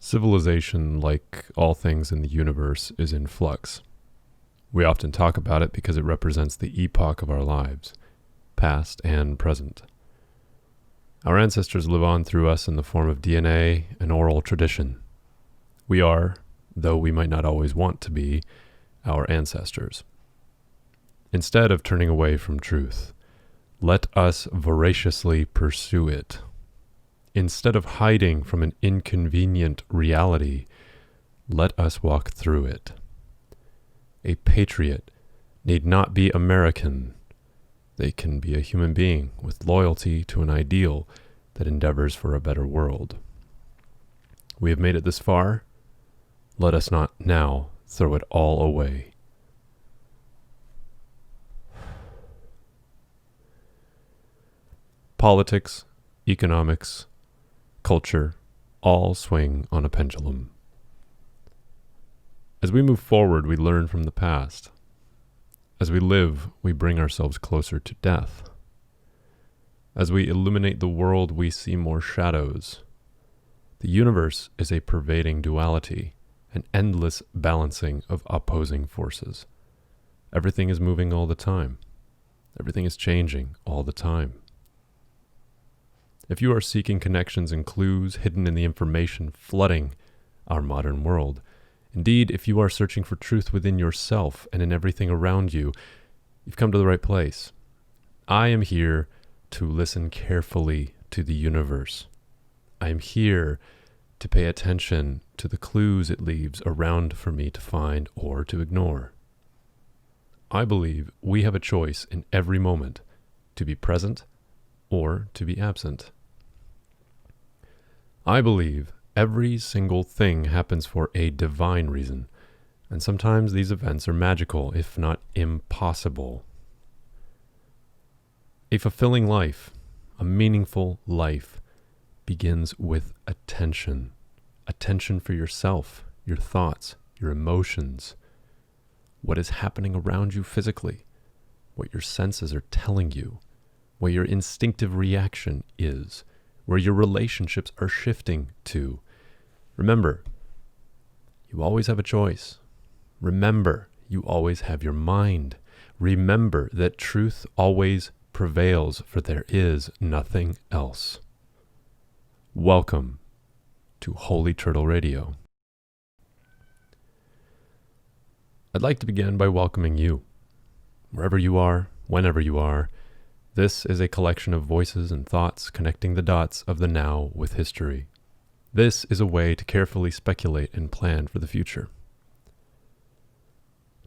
Civilization, like all things in the universe, is in flux. We often talk about it because it represents the epoch of our lives, past and present. Our ancestors live on through us in the form of DNA and oral tradition. We are, though we might not always want to be, our ancestors. Instead of turning away from truth, let us voraciously pursue it. Instead of hiding from an inconvenient reality, let us walk through it. A patriot need not be American. They can be a human being with loyalty to an ideal that endeavors for a better world. We have made it this far. Let us not now throw it all away. Politics, economics, culture, all swing on a pendulum. As we move forward, we learn from the past. As we live, we bring ourselves closer to death. As we illuminate the world, we see more shadows. The universe is a pervading duality, an endless balancing of opposing forces. Everything is moving all the time. Everything is changing all the time. If you are seeking connections and clues hidden in the information flooding our modern world, indeed, if you are searching for truth within yourself and in everything around you, you've come to the right place. I am here to listen carefully to the universe. I am here to pay attention to the clues it leaves around for me to find or to ignore. I believe we have a choice in every moment to be present or to be absent. I believe every single thing happens for a divine reason, and sometimes these events are magical, if not impossible. A fulfilling life, a meaningful life, begins with attention. Attention for yourself, your thoughts, your emotions, what is happening around you physically, what your senses are telling you, what your instinctive reaction is, where your relationships are shifting to. Remember, you always have a choice. Remember, you always have your mind. Remember that truth always prevails, for there is nothing else. Welcome to HolyTurtle Radio. I'd like to begin by welcoming you. Wherever you are, whenever you are, this is a collection of voices and thoughts connecting the dots of the now with history. This is a way to carefully speculate and plan for the future.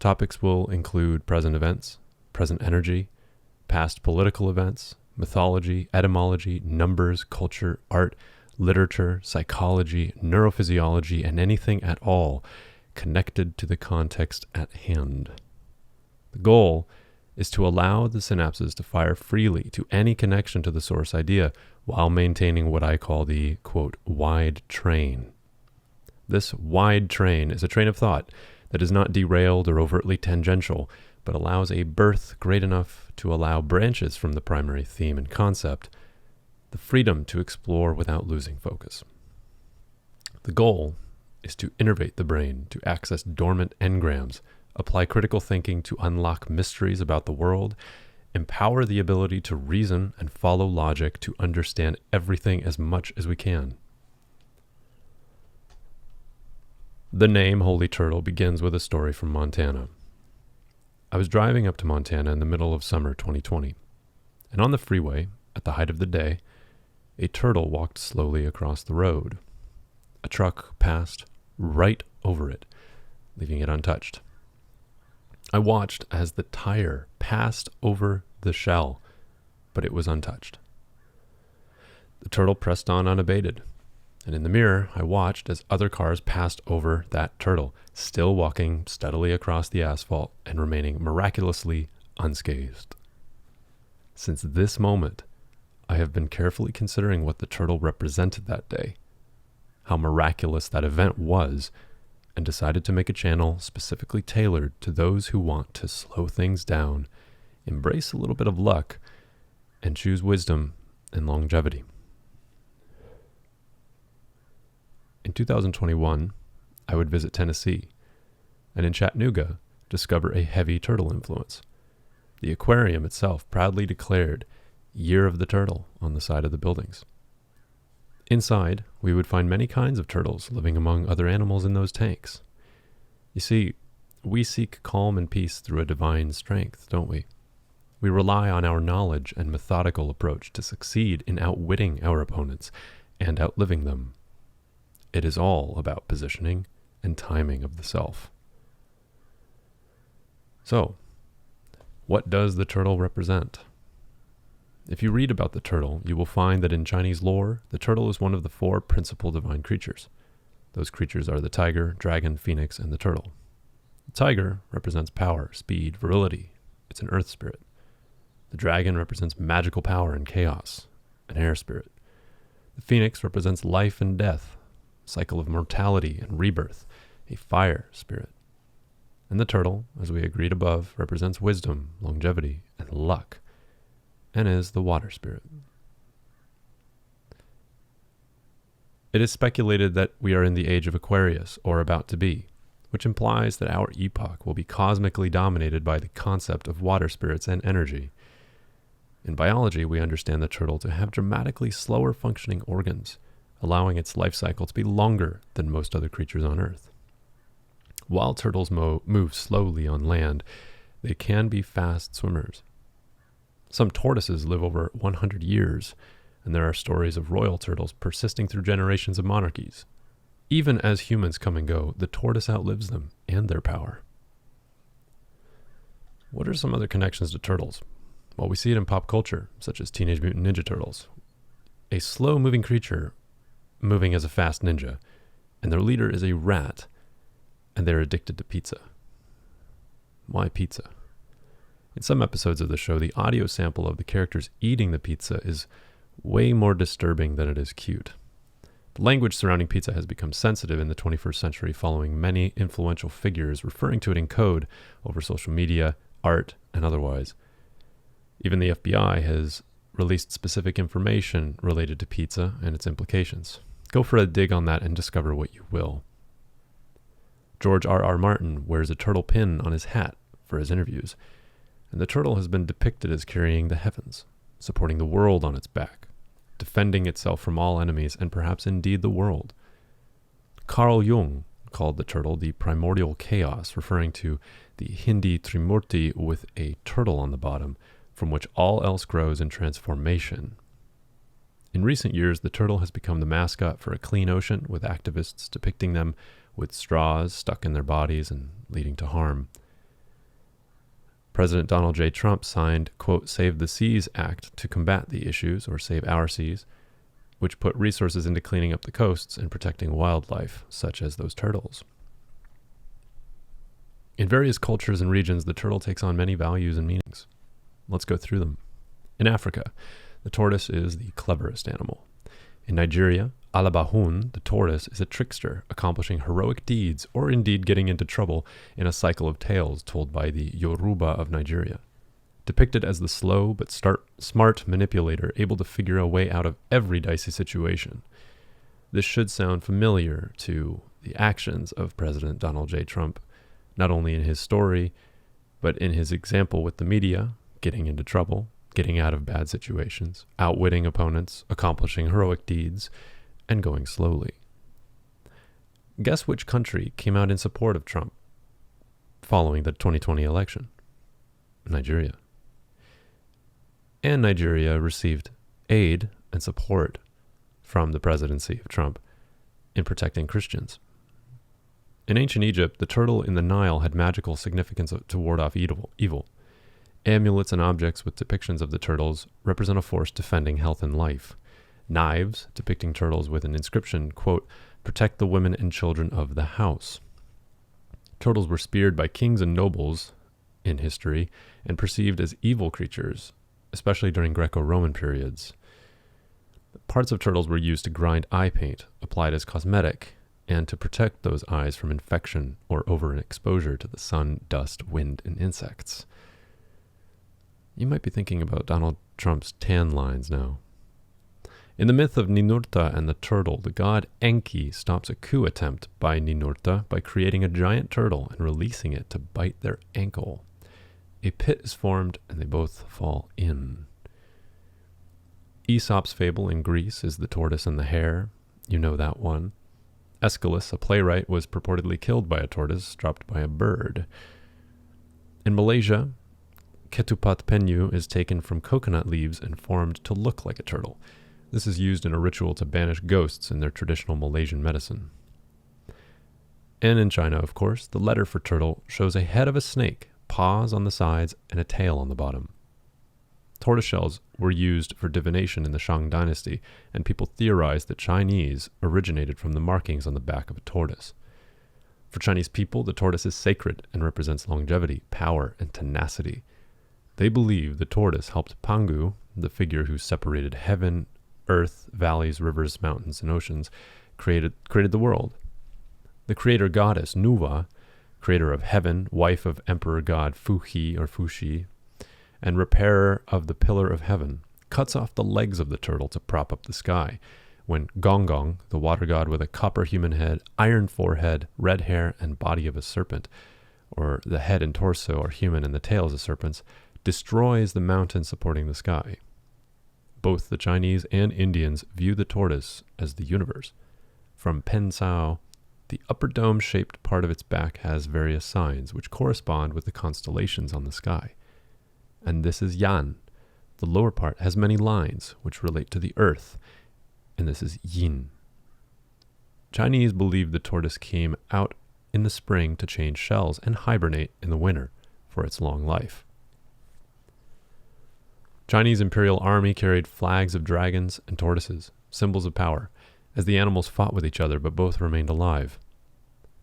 Topics will include present events, present energy, past political events, mythology, etymology, numbers, culture, art, literature, psychology, neurophysiology, and anything at all connected to the context at hand. The goal is to allow the synapses to fire freely to any connection to the source idea while maintaining what I call the, quote, wide train. This wide train is a train of thought that is not derailed or overtly tangential, but allows a berth great enough to allow branches from the primary theme and concept the freedom to explore without losing focus. The goal is to innervate the brain to access dormant engrams, apply critical thinking to unlock mysteries about the world, empower the ability to reason and follow logic to understand everything as much as we can. The name Holy Turtle begins with a story from Montana. I was driving up to Montana in the middle of summer 2020, and on the freeway, at the height of the day, a turtle walked slowly across the road. A truck passed right over it, leaving it untouched. I watched as the tire passed over the shell, but it was untouched. The turtle pressed on unabated, and in the mirror, I watched as other cars passed over that turtle, still walking steadily across the asphalt and remaining miraculously unscathed. Since this moment, I have been carefully considering what the turtle represented that day, how miraculous that event was, and decided to make a channel specifically tailored to those who want to slow things down, embrace a little bit of luck, and choose wisdom and longevity. In 2021, I would visit Tennessee, and in Chattanooga, discover a heavy turtle influence. The aquarium itself proudly declared Year of the Turtle on the side of the buildings. Inside, we would find many kinds of turtles living among other animals in those tanks. You see, we seek calm and peace through a divine strength, don't we? We rely on our knowledge and methodical approach to succeed in outwitting our opponents and outliving them. It is all about positioning and timing of the self. So, what does the turtle represent? If you read about the turtle, you will find that in Chinese lore, the turtle is one of the 4 principal divine creatures. Those creatures are the tiger, dragon, phoenix, and the turtle. The tiger represents power, speed, virility. It's an earth spirit. The dragon represents magical power and chaos, an air spirit. The phoenix represents life and death, cycle of mortality and rebirth, a fire spirit. And the turtle, as we agreed above, represents wisdom, longevity, and luck, and is the water spirit. It is speculated that we are in the age of Aquarius, or about to be, which implies that our epoch will be cosmically dominated by the concept of water spirits and energy. In biology, we understand the turtle to have dramatically slower functioning organs, allowing its life cycle to be longer than most other creatures on Earth. While turtles move slowly on land, they can be fast swimmers. Some tortoises live over 100 years, and there are stories of royal turtles persisting through generations of monarchies. Even as humans come and go, the tortoise outlives them and their power. What are some other connections to turtles? Well, we see it in pop culture, such as Teenage Mutant Ninja Turtles. A slow-moving creature moving as a fast ninja, and their leader is a rat, and they're addicted to pizza. Why pizza? In some episodes of the show, the audio sample of the characters eating the pizza is way more disturbing than it is cute. The language surrounding pizza has become sensitive in the 21st century following many influential figures referring to it in code over social media, art, and otherwise. Even the FBI has released specific information related to pizza and its implications. Go for a dig on that and discover what you will. George R.R. Martin wears a turtle pin on his hat for his interviews, and the turtle has been depicted as carrying the heavens, supporting the world on its back, defending itself from all enemies and perhaps indeed the world. Carl Jung called the turtle the primordial chaos, referring to the Hindi Trimurti with a turtle on the bottom, from which all else grows in transformation. In recent years, the turtle has become the mascot for a clean ocean, with activists depicting them with straws stuck in their bodies and leading to harm. President Donald J. Trump signed, quote, Save the Seas Act to combat the issues, or Save Our Seas, which put resources into cleaning up the coasts and protecting wildlife, such as those turtles. In various cultures and regions, the turtle takes on many values and meanings. Let's go through them. In Africa, the tortoise is the cleverest animal. In Nigeria, Alabahun, the tortoise, is a trickster, accomplishing heroic deeds or indeed getting into trouble in a cycle of tales told by the Yoruba of Nigeria. Depicted as the slow but smart manipulator able to figure a way out of every dicey situation. This should sound familiar to the actions of President Donald J. Trump, not only in his story, but in his example with the media, getting into trouble, getting out of bad situations, outwitting opponents, accomplishing heroic deeds, and going slowly. Guess which country came out in support of Trump following the 2020 election? Nigeria. And Nigeria received aid and support from the presidency of Trump in protecting Christians. In ancient Egypt, the turtle in the Nile had magical significance to ward off evil. Amulets and objects with depictions of the turtles represent a force defending health and life. Knives depicting turtles with an inscription, quote, protect the women and children of the house. Turtles were speared by kings and nobles in history and perceived as evil creatures, especially during Greco-Roman periods. Parts of turtles were used to grind eye paint, applied as cosmetic, and to protect those eyes from infection or overexposure to the sun, dust, wind, and insects. You might be thinking about Donald Trump's tan lines now. In the myth of Ninurta and the turtle, the god Enki stops a coup attempt by Ninurta by creating a giant turtle and releasing it to bite their ankle. A pit is formed and they both fall in. Aesop's fable in Greece is the tortoise and the hare. You know that one. Aeschylus, a playwright, was purportedly killed by a tortoise dropped by a bird. In Malaysia, ketupat penyu is taken from coconut leaves and formed to look like a turtle. This is used in a ritual to banish ghosts in their traditional Malaysian medicine. And in China, of course, the letter for turtle shows a head of a snake, paws on the sides, and a tail on the bottom. Tortoise shells were used for divination in the Shang dynasty, and people theorized that Chinese originated from the markings on the back of a tortoise. For Chinese people, the tortoise is sacred and represents longevity, power, and tenacity. They believe the tortoise helped Pangu, the figure who separated heaven, earth, valleys, rivers, mountains, and oceans, created the world. The creator goddess, Nuwa, creator of heaven, wife of emperor god Fuhi or Fushi, and repairer of the pillar of heaven, cuts off the legs of the turtle to prop up the sky, when Gonggong, the water god with a copper human head, iron forehead, red hair, and body of a serpent, or the head and torso are human and the tail is a serpent's, destroys the mountain supporting the sky. Both the Chinese and Indians view the tortoise as the universe. From Pen Sao, the upper dome-shaped part of its back has various signs, which correspond with the constellations on the sky. And this is Yan. The lower part has many lines, which relate to the earth, and this is Yin. Chinese believe the tortoise came out in the spring to change shells and hibernate in the winter for its long life. Chinese imperial army carried flags of dragons and tortoises, symbols of power, as the animals fought with each other, but both remained alive.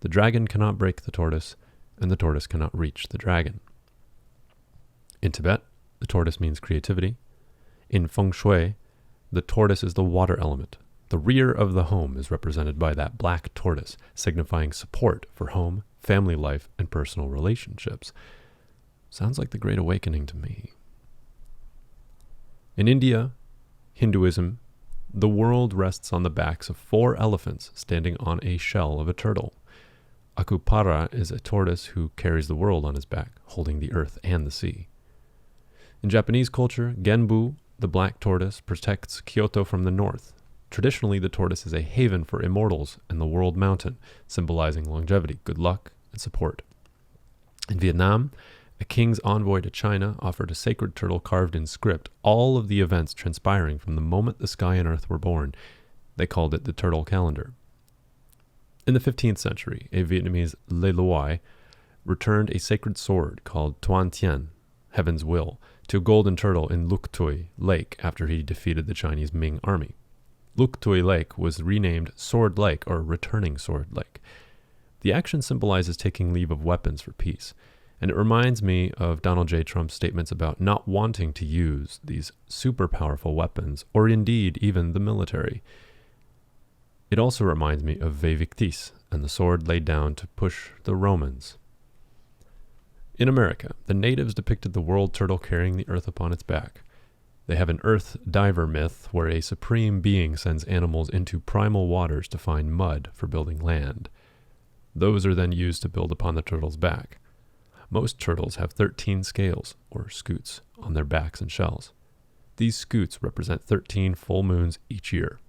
The dragon cannot break the tortoise, and the tortoise cannot reach the dragon. In Tibet, the tortoise means creativity. In Feng Shui, the tortoise is the water element. The rear of the home is represented by that black tortoise, signifying support for home, family life, and personal relationships. Sounds like the Great Awakening to me. In India, Hinduism, the world rests on the backs of 4 elephants standing on a shell of a turtle. Akupara is a tortoise who carries the world on his back, holding the earth and the sea. In Japanese culture, Genbu, the black tortoise, protects Kyoto from the north. Traditionally, the tortoise is a haven for immortals and the world mountain, symbolizing longevity, good luck, and support. In Vietnam, a king's envoy to China offered a sacred turtle carved in script all of the events transpiring from the moment the sky and earth were born. They called it the turtle calendar. In the 15th century, a Vietnamese Le Loi returned a sacred sword called Tuan Tien, Heaven's Will, to a golden turtle in Luc Tui Lake after he defeated the Chinese Ming army. Luc Tui Lake was renamed Sword Lake or Returning Sword Lake. The action symbolizes taking leave of weapons for peace, and it reminds me of Donald J. Trump's statements about not wanting to use these super powerful weapons, or indeed even the military. It also reminds me of Vae Victis and the sword laid down to push the Romans. In America, the natives depicted the world turtle carrying the earth upon its back. They have an earth diver myth where a supreme being sends animals into primal waters to find mud for building land. Those are then used to build upon the turtle's back. Most turtles have 13 scales, or scutes, on their backs and shells. These scutes represent 13 full moons each year.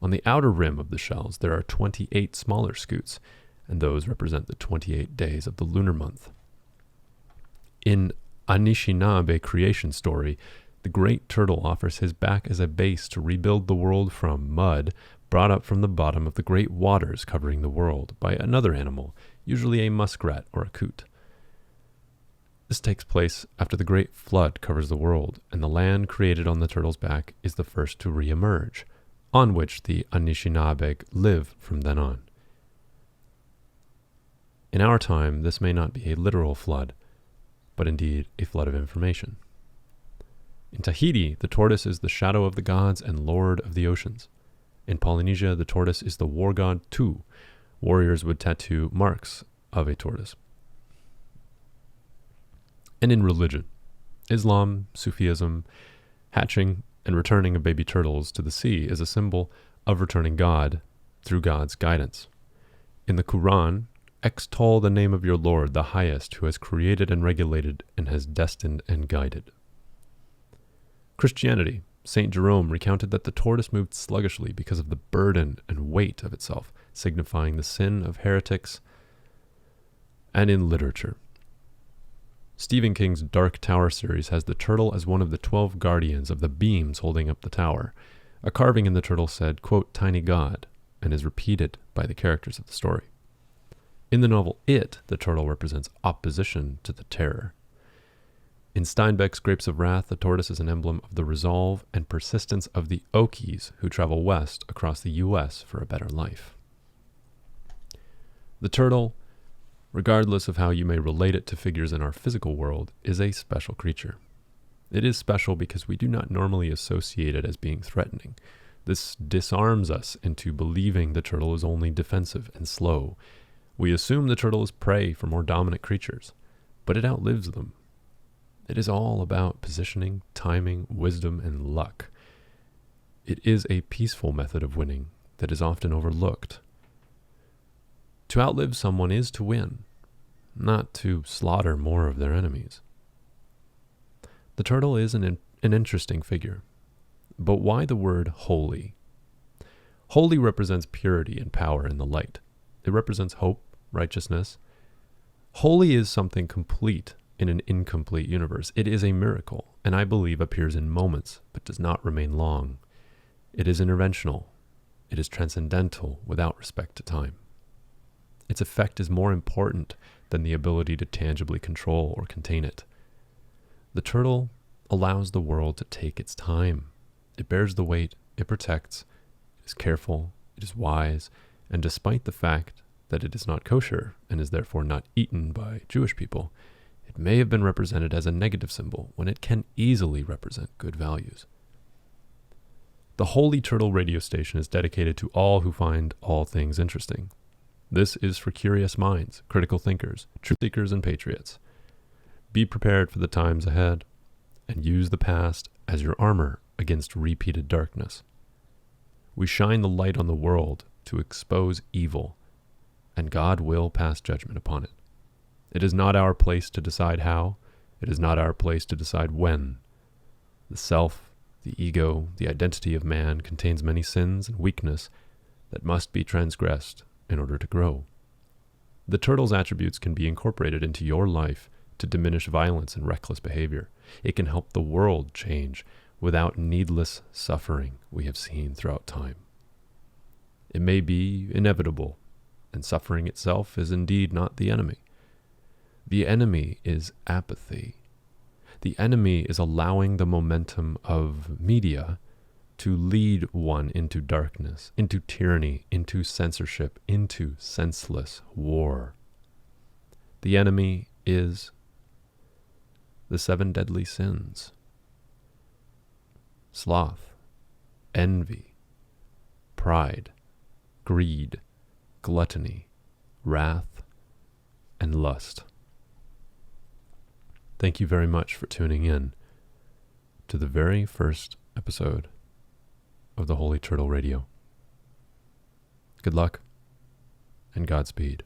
On the outer rim of the shells, there are 28 smaller scutes, and those represent the 28 days of the lunar month. In Anishinaabe creation story, the great turtle offers his back as a base to rebuild the world from mud brought up from the bottom of the great waters covering the world by another animal, usually a muskrat or a coot. This takes place after the great flood covers the world, and the land created on the turtle's back is the first to re-emerge, on which the Anishinaabe live from then on. In our time, this may not be a literal flood, but indeed a flood of information. In Tahiti, the tortoise is the shadow of the gods and lord of the oceans. In Polynesia, the tortoise is the war god Tu. Warriors would tattoo marks of a tortoise. And in religion, Islam, Sufism, hatching, and returning of baby turtles to the sea is a symbol of returning God through God's guidance. In the Quran, extol the name of your Lord, the highest, who has created and regulated and has destined and guided. Christianity, St. Jerome recounted that the tortoise moved sluggishly because of the burden and weight of itself, signifying the sin of heretics. And in literature, Stephen King's Dark Tower series has the turtle as one of the 12 guardians of the beams holding up the tower. A carving in the turtle said, quote, "Tiny God," and is repeated by the characters of the story. In the novel It, the turtle represents opposition to the terror. In Steinbeck's Grapes of Wrath, the tortoise is an emblem of the resolve and persistence of the Okies who travel west across the U.S. for a better life. The turtle, regardless of how you may relate it to figures in our physical world, is a special creature. It is special because we do not normally associate it as being threatening. This disarms us into believing the turtle is only defensive and slow. We assume the turtle is prey for more dominant creatures, but it outlives them. It is all about positioning, timing, wisdom, and luck. It is a peaceful method of winning that is often overlooked. To outlive someone is to win, not to slaughter more of their enemies. The turtle is an interesting figure, but why the word holy? Holy represents purity and power in the light. It represents hope, righteousness. Holy is something complete in an incomplete universe. It is a miracle, and I believe appears in moments, but does not remain long. It is interventional. It is transcendental without respect to time. Its effect is more important than the ability to tangibly control or contain it. The turtle allows the world to take its time. It bears the weight, it protects, it is careful, it is wise, and despite the fact that it is not kosher and is therefore not eaten by Jewish people, it may have been represented as a negative symbol when it can easily represent good values. The HolyTurtle Radio station is dedicated to all who find all things interesting. This is for curious minds, critical thinkers, truth seekers, and patriots. Be prepared for the times ahead, and use the past as your armor against repeated darkness. We shine the light on the world to expose evil, and God will pass judgment upon it. It is not our place to decide how. It is not our place to decide when. The self, the ego, the identity of man contains many sins and weakness that must be transgressed in order to grow. The turtle's attributes can be incorporated into your life to diminish violence and reckless behavior. It can help the world change without needless suffering we have seen throughout time. It may be inevitable, and suffering itself is indeed not the enemy. The enemy is apathy. The enemy is allowing the momentum of media to lead one into darkness, into tyranny, into censorship, into senseless war. The enemy is the 7 deadly sins: sloth, envy, pride, greed, gluttony, wrath, and lust. Thank you very much for tuning in to the very first episode of the HolyTurtle Radio. Good luck and Godspeed.